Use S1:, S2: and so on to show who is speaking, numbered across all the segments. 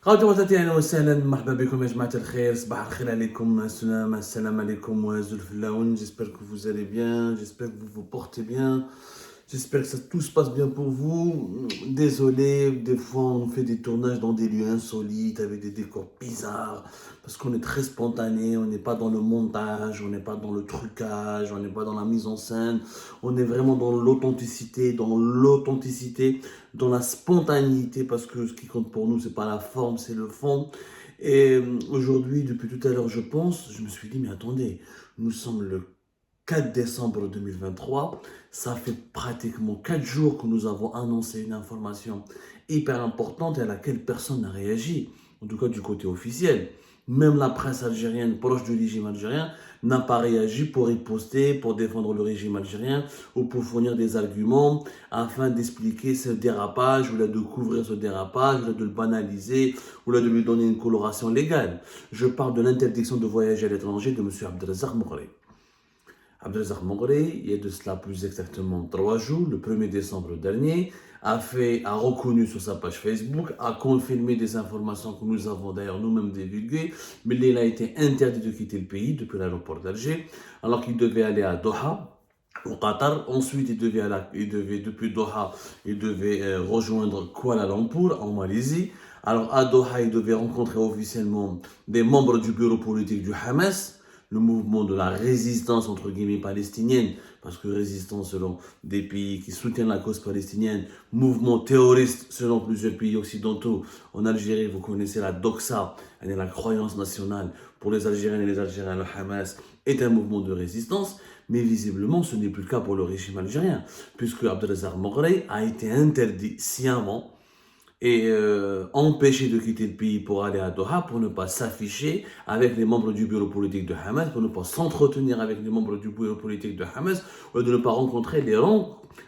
S1: خاوتي وخواتاتي اهلا وسهلا مرحبا بكم يا جماعه الخير صباح الخير عليكم السلام عليكم وزول الفلاون. J'espère que vous allez bien, j'espère que vous vous portez bien, j'espère que tout se passe bien pour vous. Désolé, des fois on fait des tournages dans des lieux insolites avec des décors bizarres parce qu'on est très spontané, on n'est pas dans le montage, on n'est pas dans le trucage, on n'est pas dans la mise en scène, on est vraiment dans l'authenticité, dans la spontanéité, parce que ce qui compte pour nous, c'est pas la forme, c'est le fond. Et aujourd'hui, depuis tout à l'heure, je me suis dit, mais attendez, nous sommes le 4 décembre 2023, ça fait pratiquement 4 jours que nous avons annoncé une information hyper importante et à laquelle personne n'a réagi, en tout cas du côté officiel. Même la presse algérienne proche du régime algérien n'a pas réagi pour riposter, pour défendre le régime algérien ou pour fournir des arguments afin d'expliquer ce dérapage ou là de couvrir ce dérapage, ou là de le banaliser ou là de lui donner une coloration légale. Je parle de l'interdiction de voyager à l'étranger de M. Abdelrazak Moghri. Abdelrazak Moghri, il y a de cela plus exactement 3 jours, le 1er décembre dernier, a reconnu sur sa page Facebook, a confirmé des informations que nous avons d'ailleurs nous-mêmes divulguées, mais il a été interdit de quitter le pays depuis l'aéroport d'Alger, alors qu'il devait aller à Doha, au Qatar. Ensuite, depuis Doha, il devait rejoindre Kuala Lumpur, en Malaisie. Alors à Doha, il devait rencontrer officiellement des membres du bureau politique du Hamas, le mouvement de la résistance entre guillemets palestinienne, parce que résistance selon des pays qui soutiennent la cause palestinienne, mouvement terroriste selon plusieurs pays occidentaux. En Algérie, vous connaissez la doxa, la croyance nationale. Pour les Algériens et les Algériens, le Hamas est un mouvement de résistance, mais visiblement ce n'est plus le cas pour le régime algérien, puisque Abdelrazak Moghri a été interdit sciemment et empêché de quitter le pays pour aller à Doha, pour ne pas s'afficher avec les membres du bureau politique de Hamas, pour ne pas s'entretenir avec les membres du bureau politique de Hamas, ou de ne pas rencontrer les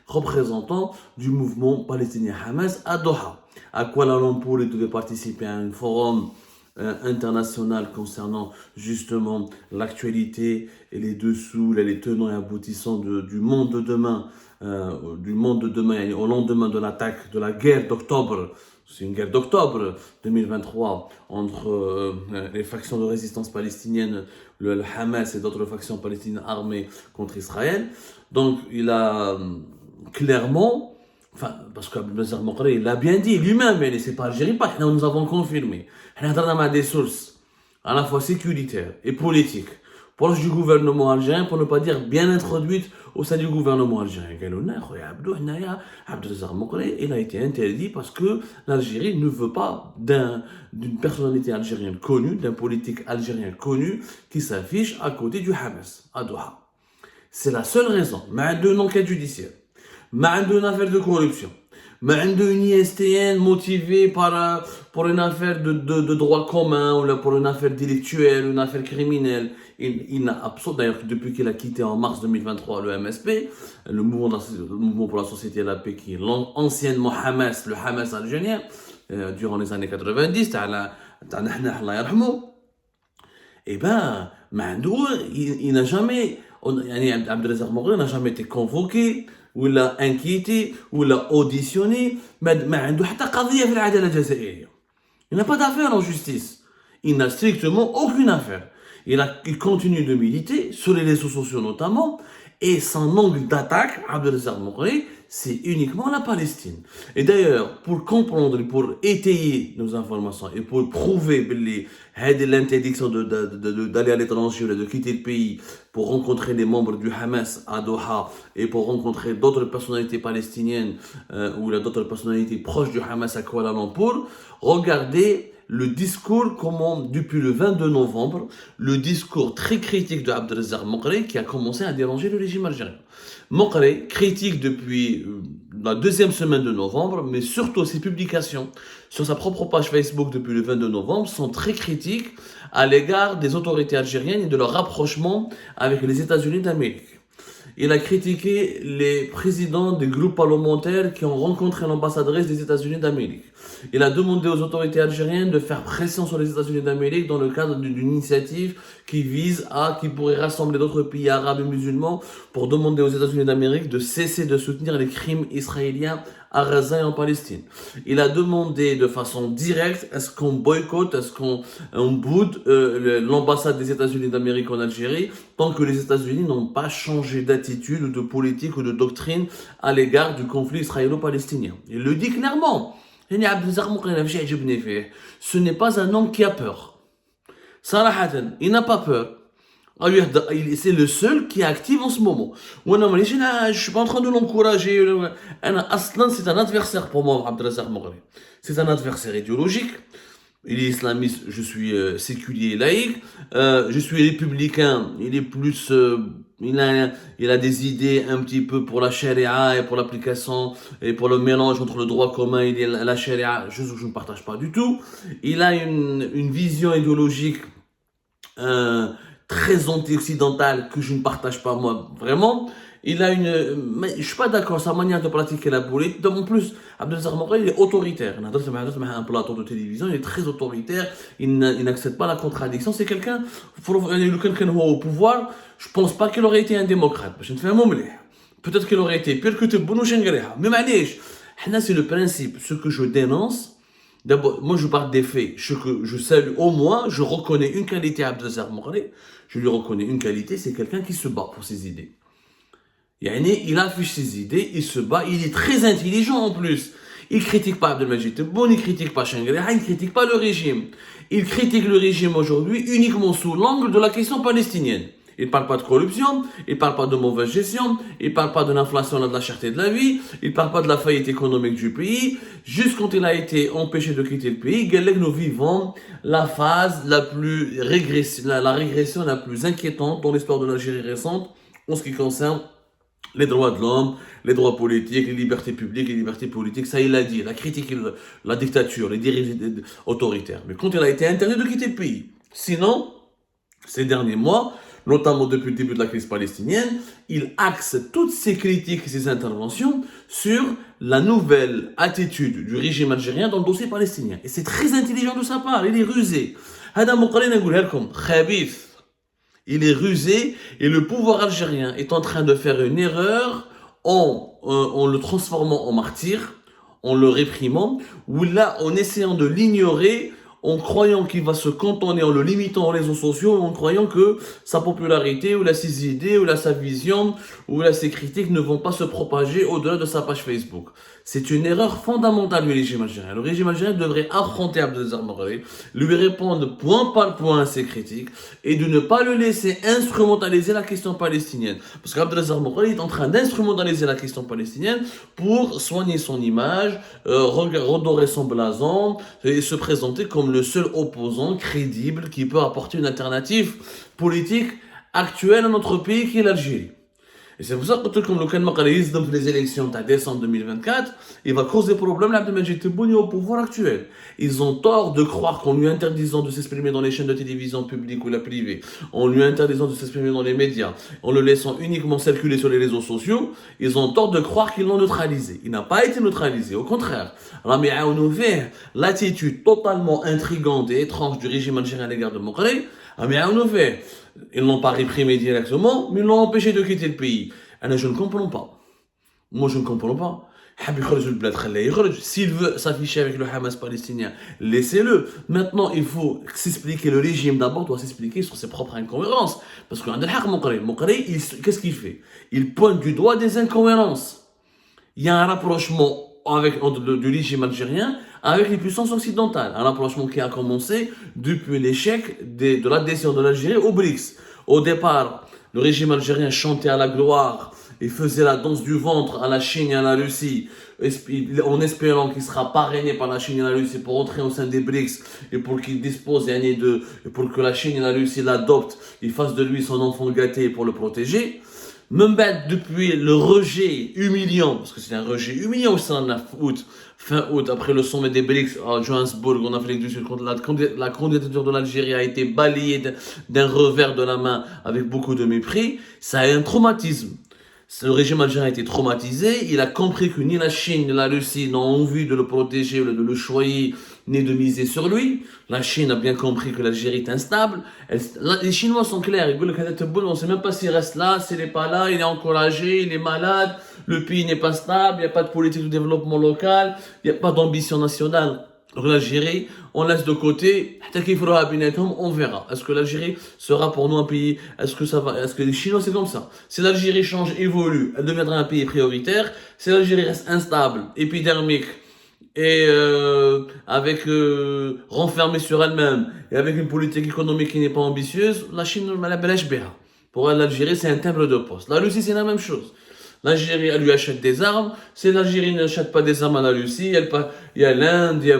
S1: représentants du mouvement palestinien Hamas à Doha. À Kuala Lumpur, il devait participer à un forum international concernant justement l'actualité et les dessous, les tenants et aboutissants du monde de demain, au lendemain de l'attaque, de la guerre d'octobre. C'est une guerre d'octobre 2023 entre les factions de résistance palestinienne, le Hamas et d'autres factions palestiniennes armées contre Israël. Donc il a clairement, parce qu'Abdelrazak Moghri, il l'a bien dit lui-même, mais c'est pas Algérie, pas, nous avons confirmé. On a des sources à la fois sécuritaires et politiques proches du gouvernement algérien, pour ne pas dire bien introduites au sein du gouvernement algérien. Abdelrazak Moghri, il a été interdit parce que l'Algérie ne veut pas d'une personnalité algérienne connue, d'un politique algérien connu qui s'affiche à côté du Hamas, à Doha. C'est la seule raison. Mais d'une enquête judiciaire, mais d'une affaire de corruption, mais d'une ISTN motivée pour une affaire de droit commun, ou pour une affaire délictuelle, une affaire criminelle. Il n'a absolument, d'ailleurs, depuis qu'il a quitté en mars 2023 le MSP, le mouvement pour la société et la paix, qui est anciennement Hamas, le Hamas algérien, durant les années 90, eh ben, il n'a jamais, Abdelrazak Moghri n'a jamais été convoqué, ou l'a inquiété, ou l'a auditionné, mais il n'a pas d'affaire en justice. Il n'a strictement aucune affaire. Il continue de militer, sur les réseaux sociaux notamment, et son angle d'attaque, Abdelrazak Moghri, c'est uniquement la Palestine. Et d'ailleurs, pour comprendre, pour étayer nos informations et pour prouver l'interdiction d'aller à l'étranger ou de quitter le pays pour rencontrer les membres du Hamas à Doha et pour rencontrer d'autres personnalités palestiniennes ou d'autres personnalités proches du Hamas à Kuala Lumpur, regardez le discours, depuis le 22 novembre, le discours très critique de Abdelrazak Moghri qui a commencé à déranger le régime algérien. Moghri critique depuis la deuxième semaine de novembre, mais surtout ses publications sur sa propre page Facebook depuis le 22 novembre sont très critiques à l'égard des autorités algériennes et de leur rapprochement avec les États-Unis d'Amérique. Il a critiqué les présidents des groupes parlementaires qui ont rencontré l'ambassadrice des États-Unis d'Amérique. Il a demandé aux autorités algériennes de faire pression sur les États-Unis d'Amérique dans le cadre d'une initiative qui pourrait rassembler d'autres pays arabes et musulmans pour demander aux États-Unis d'Amérique de cesser de soutenir les crimes israéliens à Gaza et en Palestine. Il a demandé de façon directe est-ce qu'on boycotte, est-ce qu'on boude l'ambassade des États-Unis d'Amérique en Algérie tant que les États-Unis n'ont pas changé d'attitude ou de politique ou de doctrine à l'égard du conflit israélo-palestinien. Il le dit clairement. Ce n'est pas un homme qui a peur. Sarahatan, il n'a pas peur. C'est le seul qui est actif en ce moment. Je ne suis pas en train de l'encourager. C'est un adversaire pour moi, Abdelazar Moghri. C'est un adversaire idéologique. Il est islamiste, je suis séculier et laïque. Je suis républicain. Il est plus... il a des idées un petit peu pour la charia et pour l'application et pour le mélange entre le droit commun et la charia. Je ne partage pas du tout. Il a une vision idéologique très anti-occidentale que je ne partage pas moi vraiment. Il a mais je suis pas d'accord sa manière de pratiquer la politique. En plus, Abdelazar Moghri, il est autoritaire. Il a un plateau de télévision, il est très autoritaire. Il n'accepte pas la contradiction. C'est quelqu'un au pouvoir. Je pense pas qu'il aurait été un démocrate. Peut-être qu'il aurait été pire que Tebboune ou Chenguereha. Mais معليش, c'est le principe. Ce que je dénonce, d'abord, moi je parle des faits. Je salue au moins, je reconnais une qualité à Abdelazar Moghri. Je lui reconnais une qualité, c'est quelqu'un qui se bat pour ses idées. Il affiche ses idées, il se bat, il est très intelligent en plus. Il critique pas Abdelmajid Tebboune, il critique pas Chenguereha, il critique pas le régime. Il critique le régime aujourd'hui uniquement sous l'angle de la question palestinienne. Il parle pas de corruption, il parle pas de mauvaise gestion, il parle pas de l'inflation et de la cherté de la vie, il parle pas de la faillite économique du pays. Juste quand il a été empêché de quitter le pays, nous vivons la phase la plus régressive, la régression la plus inquiétante dans l'histoire de l'Algérie récente en ce qui concerne les droits de l'homme, les droits politiques, les libertés publiques, les libertés politiques, ça il l'a dit, il a critiqué la dictature, les dirigeants autoritaires. Mais quand il a été interdit de quitter le pays. Sinon, ces derniers mois, notamment depuis le début de la crise palestinienne, il axe toutes ses critiques et ses interventions sur la nouvelle attitude du régime algérien dans le dossier palestinien. Et c'est très intelligent de sa part, il est rusé. Il est rusé et le pouvoir algérien est en train de faire une erreur en le transformant en martyr, en le réprimant, ou là en essayant de l'ignorer, en croyant qu'il va se cantonner, en le limitant aux réseaux sociaux, en croyant que sa popularité, ou ses idées, ou sa vision, ou ses critiques ne vont pas se propager au-delà de sa page Facebook. C'est une erreur fondamentale du régime algérien. Le régime algérien devrait affronter Abdelazar Moghri, lui répondre point par point à ses critiques, et de ne pas le laisser instrumentaliser la question palestinienne. Parce qu'Abdelazar Moghri est en train d'instrumentaliser la question palestinienne pour soigner son image, redorer son blason, et se présenter comme le seul opposant crédible qui peut apporter une alternative politique actuelle à notre pays qui est l'Algérie. Et c'est pour ça que comme le Canada dans les élections de décembre 2024, il va causer problème à Abdelmajid Tebboune au pouvoir actuel. Ils ont tort de croire qu'en lui interdisant de s'exprimer dans les chaînes de télévision publiques ou la privée, en lui interdisant de s'exprimer dans les médias, en le laissant uniquement circuler sur les réseaux sociaux, ils ont tort de croire qu'ils l'ont neutralisé. Il n'a pas été neutralisé, au contraire. L'attitude totalement intrigante et étrange du régime algérien à l'égard de Moghri, ils ne l'ont pas réprimé directement, mais ils l'ont empêché de quitter le pays. Je ne comprends pas. Moi, je ne comprends pas. S'il veut s'afficher avec le Hamas palestinien, laissez-le. Maintenant, il faut s'expliquer. Le régime d'abord doit s'expliquer sur ses propres incohérences. Parce que Moghri, qu'est-ce qu'il fait? Il pointe du doigt des incohérences. Il y a un rapprochement du régime algérien avec les puissances occidentales. Un rapprochement qui a commencé depuis l'échec de l'adhésion de l'Algérie au BRICS. Au départ, le régime algérien chantait à la gloire et faisait la danse du ventre à la Chine et à la Russie, en espérant qu'il sera parrainé par la Chine et la Russie pour entrer au sein des BRICS et pour qu'il dispose pour que la Chine et la Russie l'adoptent, ils fassent de lui son enfant gâté pour le protéger. Même depuis le rejet humiliant, parce que c'est un rejet humiliant au sein de fin août, après le sommet des BRICS à Johannesburg, en Afrique du Sud, quand la candidature de l'Algérie a été balayée d'un revers de la main avec beaucoup de mépris, ça a un traumatisme. Le régime algérien a été traumatisé, il a compris que ni la Chine ni la Russie n'ont envie de le protéger, de le choyer n'est de miser sur lui. La Chine a bien compris que l'Algérie est instable. Les Chinois sont clairs. Ils disent, on ne sait même pas s'il reste là, s'il n'est pas là, il est encouragé, il est malade, le pays n'est pas stable, il n'y a pas de politique de développement local, il n'y a pas d'ambition nationale. Donc l'Algérie, on laisse de côté, on verra. Est-ce que l'Algérie sera pour nous un pays, est-ce que les Chinois c'est comme ça. Si l'Algérie change, évolue, elle deviendra un pays prioritaire. Si l'Algérie reste instable, épidermique, et renfermée sur elle-même, et avec une politique économique qui n'est pas ambitieuse, la Chine, pour elle, l'Algérie c'est un timbre de poste. La Russie c'est la même chose. L'Algérie, elle lui achète des armes. Si l'Algérie n'achète pas des armes à la Russie, il y a l'Inde, il y a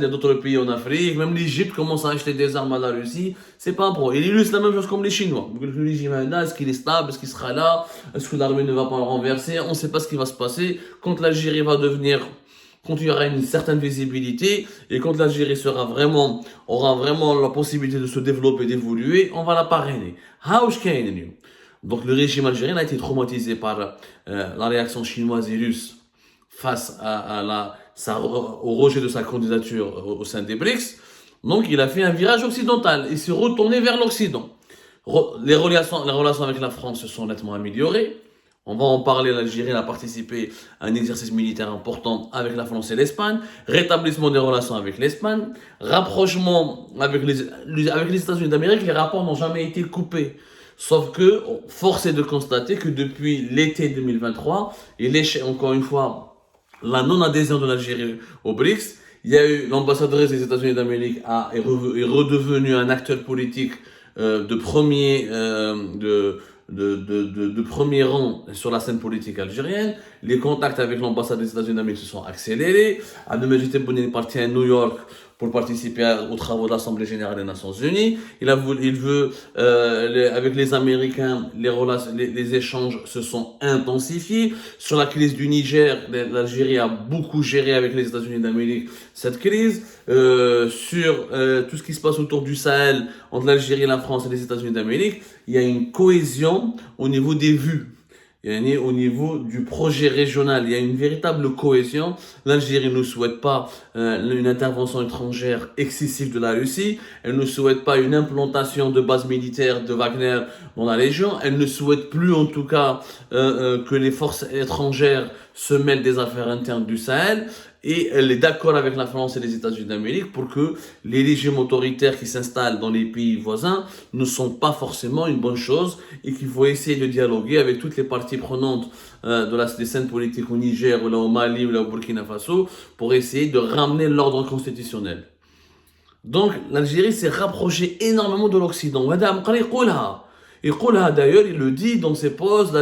S1: d'autres pays en Afrique. Même l'Égypte commence à acheter des armes à la Russie. C'est pas un problème. Il illustre la même chose comme les Chinois. Est-ce qu'il est stable? Est-ce qu'il sera là? Est-ce que l'armée ne va pas le renverser? On ne sait pas ce qui va se passer. Quand l'Algérie quand il y aura une certaine visibilité et quand l'Algérie aura vraiment la possibilité de se développer, d'évoluer, on va la parrainer. Donc le régime algérien a été traumatisé par la réaction chinoise et russe face au rejet de sa candidature au sein des BRICS. Donc il a fait un virage occidental, il s'est retourné vers l'Occident. Les relations avec la France se sont nettement améliorées. On va en parler, l'Algérie a participé à un exercice militaire important avec la France et l'Espagne, rétablissement des relations avec l'Espagne, rapprochement avec les États-Unis d'Amérique, les rapports n'ont jamais été coupés. Sauf que, force est de constater que depuis l'été 2023, et encore une fois, la non-adhésion de l'Algérie au BRICS, il y a eu l'ambassadrice des États-Unis d'Amérique est redevenue un acteur politique de premier rang sur la scène politique algérienne. Les contacts avec l'ambassade des États-Unis d'Amérique se sont accélérés. Abdelmajid Tebboune est parti à New York pour participer aux travaux de l'Assemblée générale des Nations Unies. Avec les Américains, les échanges se sont intensifiés. Sur la crise du Niger, l'Algérie a beaucoup géré avec les États-Unis d'Amérique cette crise. Sur tout ce qui se passe autour du Sahel, entre l'Algérie, la France et les États-Unis d'Amérique, il y a une cohésion au niveau des vues. Au niveau du projet régional, il y a une véritable cohésion. L'Algérie ne souhaite pas une intervention étrangère excessive de la Russie. Elle ne souhaite pas une implantation de bases militaires de Wagner dans la région. Elle ne souhaite plus, en tout cas, que les forces étrangères se mêlent des affaires internes du Sahel. Et elle est d'accord avec la France et les États-Unis d'Amérique pour que les régimes autoritaires qui s'installent dans les pays voisins ne sont pas forcément une bonne chose et qu'il faut essayer de dialoguer avec toutes les parties prenantes des scènes politiques au Niger, ou là au Mali, ou là au Burkina Faso pour essayer de ramener l'ordre constitutionnel. Donc l'Algérie s'est rapprochée énormément de l'Occident. D'ailleurs, il le dit dans ses posts,